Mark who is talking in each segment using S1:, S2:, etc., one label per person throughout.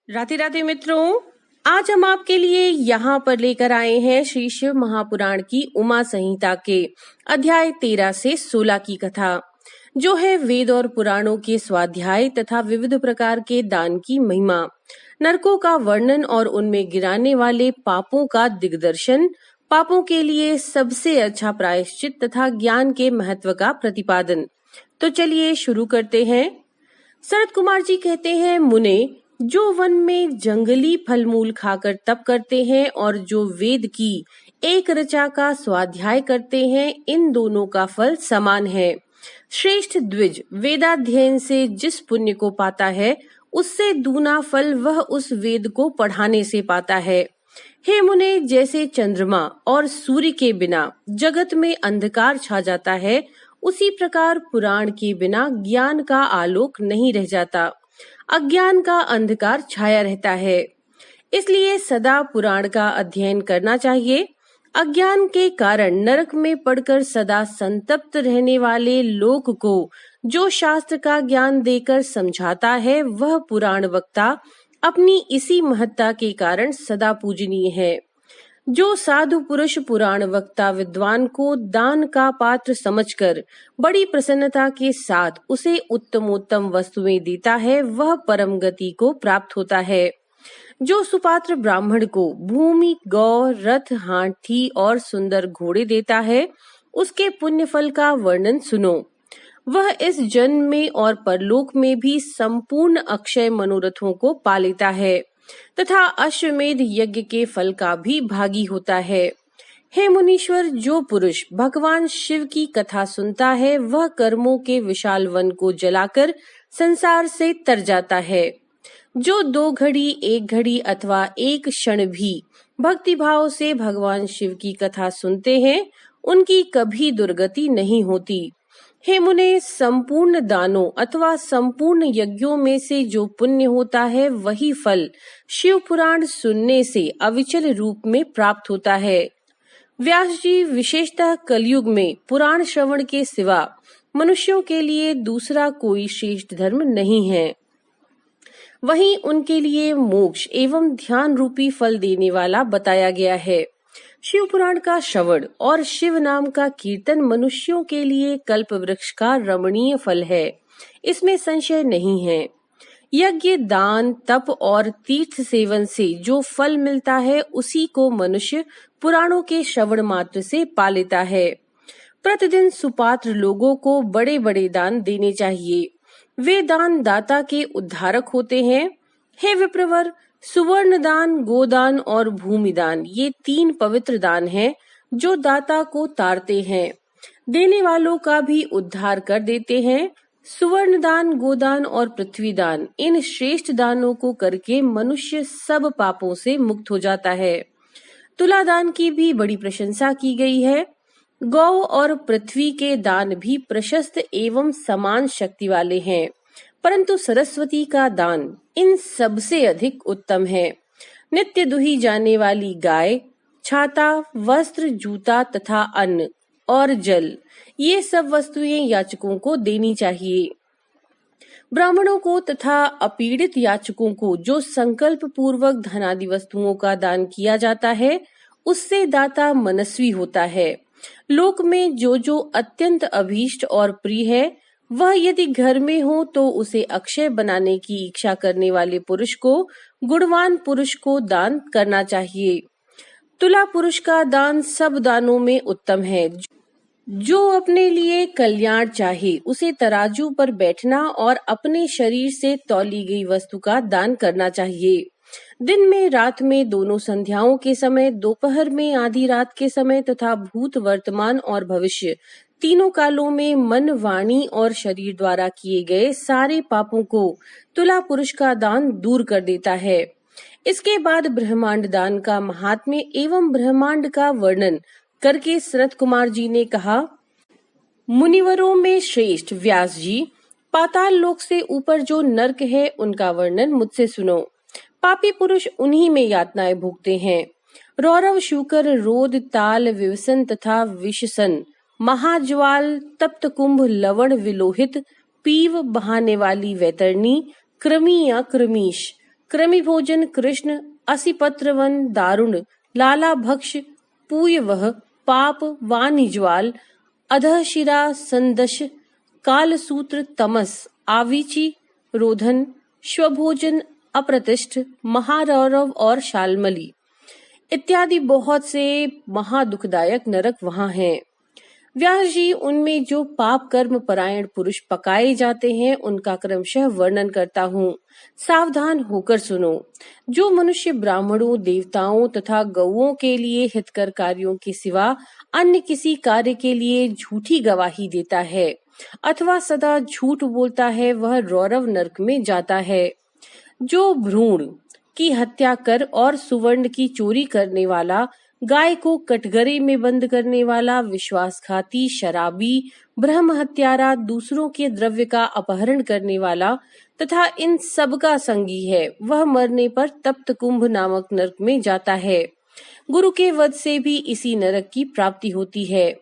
S1: राधे राधे मित्रों, आज हम आपके लिए यहाँ पर लेकर आए हैं श्री शिव महापुराण की उमा संहिता के अध्याय 13 से 16 की कथा, जो है वेद और पुराणों के स्वाध्याय तथा विविध प्रकार के दान की महिमा, नरकों का वर्णन और उनमें गिराने वाले पापों का दिग्दर्शन, पापों के लिए सबसे अच्छा प्रायश्चित तथा ज्ञान के महत्व का प्रतिपादन। तो चलिए शुरू करते हैं। शरद कुमार जी कहते हैं, मुने, जो वन में जंगली फलमूल खाकर तप करते हैं और जो वेद की एक ऋचा का स्वाध्याय करते हैं, इन दोनों का फल समान है। श्रेष्ठ द्विज वेदाध्ययन से जिस पुण्य को पाता है, उससे दूना फल वह उस वेद को पढ़ाने से पाता है। हे मुने, जैसे चंद्रमा और सूर्य के बिना जगत में अंधकार छा जाता है, उसी प्रकार पुराण के बिना ज्ञान का आलोक नहीं रह जाता, अज्ञान का अंधकार छाया रहता है। इसलिए सदा पुराण का अध्ययन करना चाहिए। अज्ञान के कारण नरक में पड़कर सदा संतप्त रहने वाले लोक को जो शास्त्र का ज्ञान देकर समझाता है, वह पुराण वक्ता अपनी इसी महत्ता के कारण सदा पूजनीय है। जो साधु पुरुष पुराण वक्ता विद्वान को दान का पात्र समझकर बड़ी प्रसन्नता के साथ उसे उत्तमोत्तम वस्तुएं देता है, वह परम गति को प्राप्त होता है। जो सुपात्र ब्राह्मण को भूमि, गौ, रथ, हाथी और सुंदर घोड़े देता है, उसके पुण्य फल का वर्णन सुनो। वह इस जन्म में और परलोक में भी संपूर्ण अक्षय मनोरथों को पा लेता है तथा अश्वमेध यज्ञ के फल का भी भागी होता है। हे मुनीश्वर, जो पुरुष भगवान शिव की कथा सुनता है, वह कर्मों के विशाल वन को जलाकर संसार से तर जाता है। जो 2 घड़ी, 1 घड़ी अथवा 1 क्षण भी भक्ति भाव से भगवान शिव की कथा सुनते हैं, उनकी कभी दुर्गति नहीं होती। हे मुने, संपूर्ण दानों अथवा संपूर्ण यज्ञों में से जो पुण्य होता है, वही फल शिव पुराण सुनने से अविचल रूप में प्राप्त होता है। व्यास जी विशेषतः कलयुग में पुराण श्रवण के सिवा मनुष्यों के लिए दूसरा कोई श्रेष्ठ धर्म नहीं है। वहीं उनके लिए मोक्ष एवं ध्यान रूपी फल देने वाला बताया गया है। शिव पुराण का श्रवण और शिव नाम का कीर्तन मनुष्यों के लिए कल्प वृक्ष का रमणीय फल है, इसमें संशय नहीं है। यज्ञ, दान, तप और तीर्थ सेवन से जो फल मिलता है, उसी को मनुष्य पुराणों के श्रवण मात्र से पा लेता है। प्रतिदिन सुपात्र लोगों को बड़े बड़े दान देने चाहिए। वे दान दाता के उद्धारक होते हैं। हे विप्रवर, सुवर्ण दान, गोदान और भूमिदान, ये 3 पवित्र दान हैं जो दाता को तारते हैं, देने वालों का भी उद्धार कर देते हैं। सुवर्ण दान, गोदान और पृथ्वी दान, इन श्रेष्ठ दानों को करके मनुष्य सब पापों से मुक्त हो जाता है। तुला दान की भी बड़ी प्रशंसा की गई है। गौ और पृथ्वी के दान भी प्रशस्त एवं समान शक्ति वाले हैं, परंतु सरस्वती का दान इन सबसे अधिक उत्तम है। नित्य दुही जाने वाली गाय, छाता, वस्त्र, जूता तथा अन्न और जल, ये सब वस्तुएं याचकों को देनी चाहिए। ब्राह्मणों को तथा अपीड़ित याचकों को जो संकल्प पूर्वक धनादि वस्तुओं का दान किया जाता है, उससे दाता मनस्वी होता है। लोक में जो जो अत्यंत अभीष्ट और प्रिय है, वह यदि घर में हो तो उसे अक्षय बनाने की इच्छा करने वाले पुरुष को, गुणवान पुरुष को दान करना चाहिए। तुला पुरुष का दान सब दानों में उत्तम है। जो अपने लिए कल्याण चाहे, उसे तराजू पर बैठना और अपने शरीर से तौली गई वस्तु का दान करना चाहिए। दिन में, रात में, दोनों संध्याओं के समय, दोपहर में, आधी रात के समय तथा भूत, वर्तमान और भविष्य, तीनों कालों में मन, वाणी और शरीर द्वारा किए गए सारे पापों को तुला पुरुष का दान दूर कर देता है। इसके बाद ब्रह्मांड दान का महात्म्य एवं ब्रह्मांड का वर्णन करके शरद कुमार जी ने कहा, मुनिवरों में श्रेष्ठ व्यास जी, पाताल लोक से ऊपर जो नरक है, उनका वर्णन मुझसे सुनो। पापी पुरुष उन्हीं में यातनाएं भोगते हैं। रौरव, शूकर, रोद, ताल, विवसन तथा विषसन, महाज्वाल, तप्त कुंभ, लवण, विलोहित, पीव, बहाने वाली वैतरणी, कृमि या कृमीश, कृमि भोजन कृष्ण, असिपत्रवन दारुण, लाला भक्ष पूयवः, पाप वानिज्वाल, अधः शिरा संदश, कालसूत्र तमस, आवीची रोधन, स्वभोजन अप्रतिष्ठ, महारौरव और शालमली इत्यादि बहुत से महादुखदायक नरक वहां हैं। व्यास जी उनमें जो पाप कर्म परायण पुरुष पकाए जाते हैं उनका क्रमशः वर्णन करता हूँ, सावधान होकर सुनो। जो मनुष्य ब्राह्मणों, देवताओं तथा गौओं के लिए हितकर कार्यों के सिवा अन्य किसी कार्य के लिए झूठी गवाही देता है अथवा सदा झूठ बोलता है, वह रौरव नरक में जाता है। जो भ्रूण की हत्या कर और सुवर्ण की चोरी करने वाला, गाय को कटघरे में बंद करने वाला, विश्वासघाती, शराबी, ब्रह्म हत्यारा, दूसरों के द्रव्य का अपहरण करने वाला तथा इन सब का संगी है, वह मरने पर तप्त कुंभ नामक नरक में जाता है। गुरु के वध से भी इसी नरक की प्राप्ति होती है।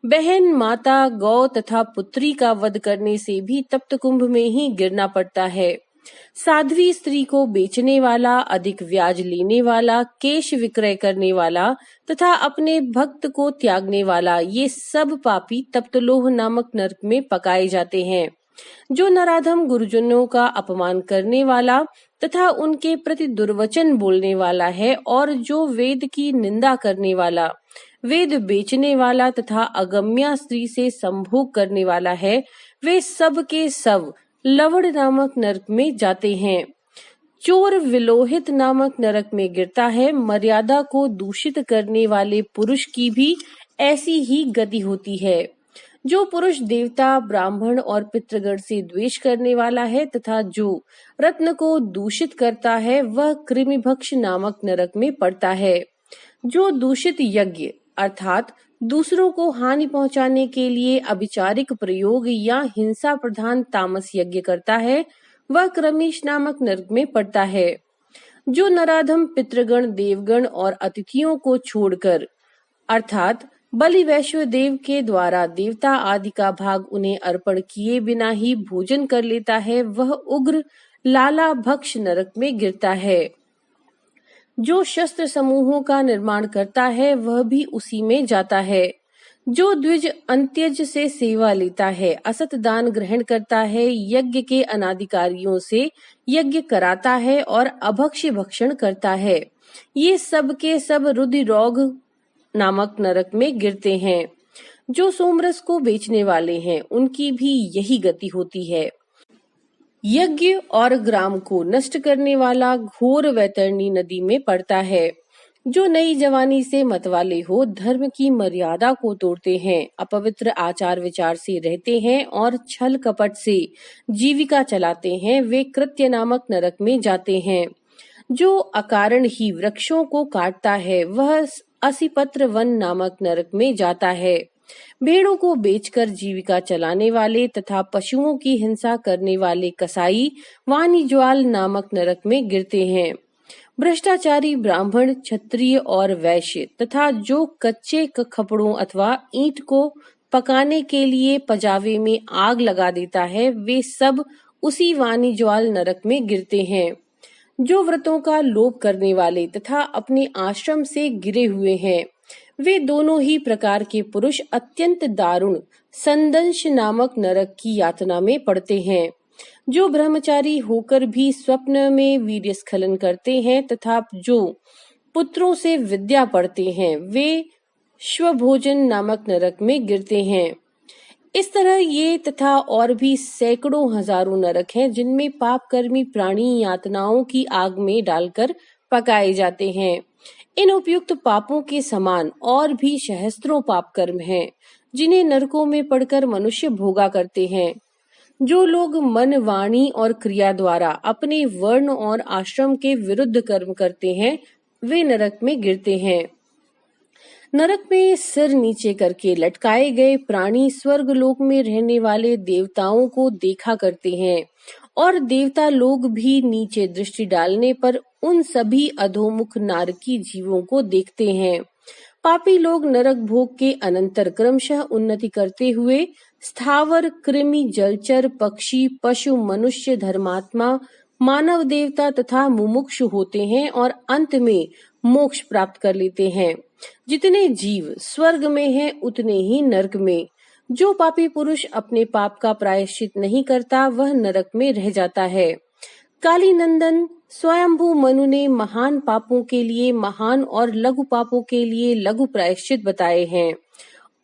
S1: बहन, माता, गौ तथा पुत्री का वध करने से भी तप्त कुंभ में ही गिरना पड़ता है। साध्वी स्त्री को बेचने वाला, अधिक ब्याज लेने वाला, केश विक्रय करने वाला तथा अपने भक्त को त्यागने वाला, ये सब पापी तप्तलोह नामक नरक में पकाए जाते हैं। जो नराधम गुरुजनों का अपमान करने वाला तथा उनके प्रति दुर्वचन बोलने वाला है और जो वेद की निंदा करने वाला, वेद बेचने वाला तथा अगम्या स्त्री से संभोग करने वाला है, वे सब के सब लवण नामक नरक में जाते हैं। चोर विलोहित नामक नरक में गिरता है। मर्यादा को दूषित करने वाले पुरुष की भी ऐसी ही गति होती है। जो पुरुष देवता, ब्राह्मण और पितृगण से द्वेष करने वाला है तथा जो रत्न को दूषित करता है, वह कृमिभक्ष नामक नरक में पड़ता है। जो दूषित यज्ञ अर्थात दूसरों को हानि पहुंचाने के लिए अभिचारिक प्रयोग या हिंसा प्रधान तामस यज्ञ करता है, वह क्रमीश नामक नरक में पड़ता है। जो नराधम पितृगण, देवगण और अतिथियों को छोड़कर अर्थात बलि वैश्व देव के द्वारा देवता आदि का भाग उन्हें अर्पण किए बिना ही भोजन कर लेता है, वह उग्र लाला भक्ष नरक में गिरता है। जो शस्त्र समूहों का निर्माण करता है, वह भी उसी में जाता है। जो द्विज अंत्यज से सेवा लेता है, असत दान ग्रहण करता है, यज्ञ के अनाधिकारियों से यज्ञ कराता है और अभक्ष्य भक्षण करता है, ये सब के सब रुधिरोग नामक नरक में गिरते हैं। जो सोमरस को बेचने वाले हैं, उनकी भी यही गति होती है। यज्ञ और ग्राम को नष्ट करने वाला घोर वैतरणी नदी में पड़ता है। जो नई जवानी से मतवाले हो, धर्म की मर्यादा को तोड़ते हैं, अपवित्र आचार विचार से रहते हैं और छल कपट से जीविका चलाते हैं, वे कृत्य नामक नरक में जाते हैं। जो अकारण ही वृक्षों को काटता है, वह असिपत्र वन नामक नरक में जाता है। भेड़ों को बेचकर जीविका चलाने वाले तथा पशुओं की हिंसा करने वाले कसाई वाणिज्वाल नामक नरक में गिरते हैं। भ्रष्टाचारी ब्राह्मण, क्षत्रिय और वैश्य तथा जो कच्चे खपड़ों अथवा ईंट को पकाने के लिए पजावे में आग लगा देता है, वे सब उसी वाणिज्वाल नरक में गिरते हैं। जो व्रतों का लोभ करने वाले तथा अपने आश्रम से गिरे हुए हैं, वे दोनों ही प्रकार के पुरुष अत्यंत दारुण संदंश नामक नरक की यातना में पड़ते हैं। जो ब्रह्मचारी होकर भी स्वप्न में वीर्य स्खलन करते हैं तथा जो पुत्रों से विद्या पढ़ते हैं, वे स्वभोजन नामक नरक में गिरते हैं। इस तरह ये तथा और भी सैकड़ों हजारों नरक हैं, जिनमें पाप कर्मी प्राणी यातनाओं की आग में डालकर पकाए जाते हैं। इन उपयुक्त पापों के समान और भी सहस्त्रों पाप कर्म हैं, जिन्हें नरकों में पड़कर मनुष्य भोगा करते हैं। जो लोग मन, वाणी और क्रिया द्वारा अपने वर्ण और आश्रम के विरुद्ध कर्म करते हैं, वे नरक में गिरते हैं। नरक में सिर नीचे करके लटकाए गए प्राणी स्वर्ग लोक में रहने वाले देवताओं को देखा करते हैं और देवता लोग भी नीचे दृष्टि डालने पर उन सभी अधोमुख नारकी जीवों को देखते हैं। पापी लोग नरक भोग के अनंतर क्रमशः उन्नति करते हुए स्थावर, कृमि, जलचर, पक्षी, पशु, मनुष्य, धर्मात्मा, मानव देवता तथा मुमुक्षु होते हैं और अंत में मोक्ष प्राप्त कर लेते हैं। जितने जीव स्वर्ग में हैं उतने ही नरक में। जो पापी पुरुष अपने पाप का प्रायश्चित नहीं करता वह नरक में रह जाता है। काली नंदन स्वयंभू मनु ने महान पापों के लिए महान और लघु पापों के लिए लघु प्रायश्चित बताए हैं।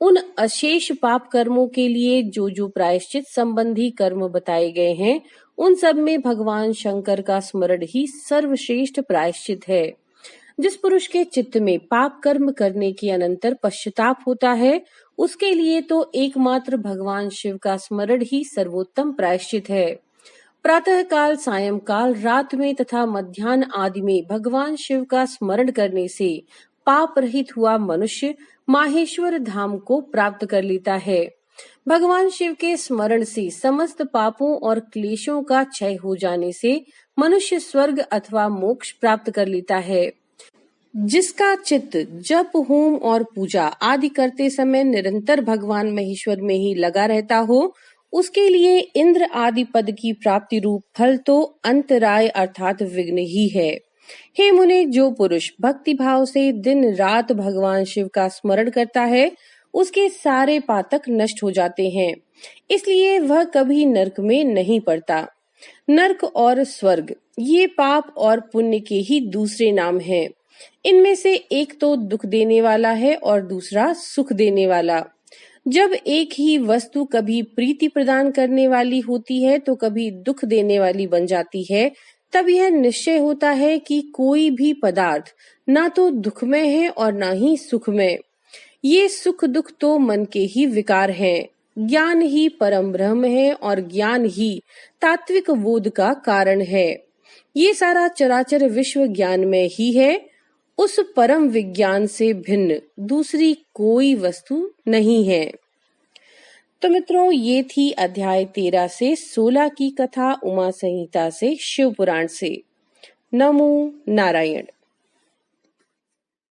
S1: उन अशेष पाप कर्मों के लिए जो प्रायश्चित संबंधी कर्म बताए गए हैं उन सब में भगवान शंकर का स्मरण ही सर्वश्रेष्ठ प्रायश्चित है। जिस पुरुष के चित्त में पाप कर्म करने के अनंतर पश्चाताप होता है उसके लिए तो एकमात्र भगवान शिव का स्मरण ही सर्वोत्तम प्रायश्चित है। प्रातः काल, सायंकाल, रात में तथा मध्याह्न आदि में भगवान शिव का स्मरण करने से पाप रहित हुआ मनुष्य माहेश्वर धाम को प्राप्त कर लेता है। भगवान शिव के स्मरण से समस्त पापों और क्लेशों का क्षय हो जाने से मनुष्य स्वर्ग अथवा मोक्ष प्राप्त कर लेता है। जिसका चित्त जप, होम और पूजा आदि करते समय निरंतर भगवान महेश्वर में ही लगा रहता हो उसके लिए इंद्र आदि पद की प्राप्ति रूप फल तो अंतराय अर्थात विघ्न ही है। हे मुने, जो पुरुष भक्ति भाव से दिन रात भगवान शिव का स्मरण करता है उसके सारे पातक नष्ट हो जाते हैं, इसलिए वह कभी नरक में नहीं पड़ता। नरक और स्वर्ग ये पाप और पुण्य के ही दूसरे नाम हैं। इनमें से एक तो दुख देने वाला है और दूसरा सुख देने वाला। जब एक ही वस्तु कभी प्रीति प्रदान करने वाली होती है तो कभी दुख देने वाली बन जाती है, तब यह निश्चय होता है कि कोई भी पदार्थ ना तो दुखमय है और ना ही सुखमय। ये सुख दुख तो मन के ही विकार हैं। ज्ञान ही परम ब्रह्म है और ज्ञान ही तात्विक बोध का कारण है। ये सारा चराचर विश्व ज्ञान में ही है। उस परम विज्ञान से भिन्न दूसरी कोई वस्तु नहीं है। तो मित्रों, ये थी अध्याय 13 से 16 की कथा उमा संहिता से, शिव पुराण से। नमो नारायण।